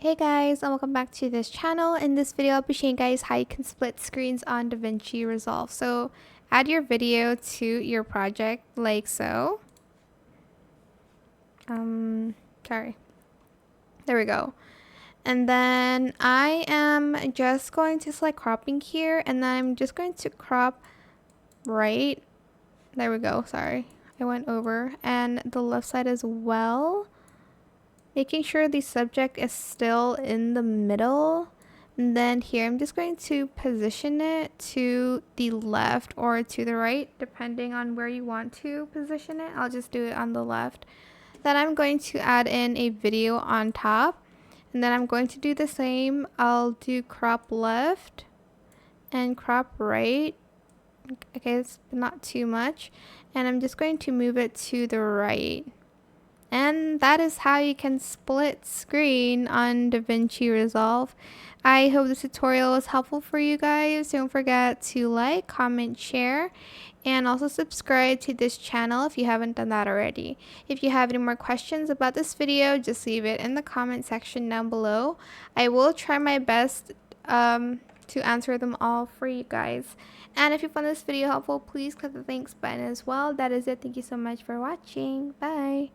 Hey guys, and welcome back to this channel. In this video, I'll be showing you guys how you can split screens on Davinci Resolve. So add your video to your project like so. Sorry. There we go. And then I am just going to select cropping here, and then I'm just going to crop right. There we go. Sorry, I went over, and the left side as well. Making sure the subject is still in the middle. And then here I'm just going to position it to the left or to the right, depending on where you want to position it. I'll just do it on the left. Then I'm going to add in a video on top. And then I'm going to do the same. I'll do crop left and crop right. Okay, it's not too much. And I'm just going to move it to the right. And that is how you can split screen on Davinci Resolve. I hope this tutorial was helpful for you guys. Don't forget to like, comment, share, and also subscribe to this channel if you haven't done that already. If you have any more questions about this video, just leave it in the comment section down below. I will try my best to answer them all for you guys. And if you found this video helpful, please click the thanks button as well. That is it. Thank you so much for watching. Bye.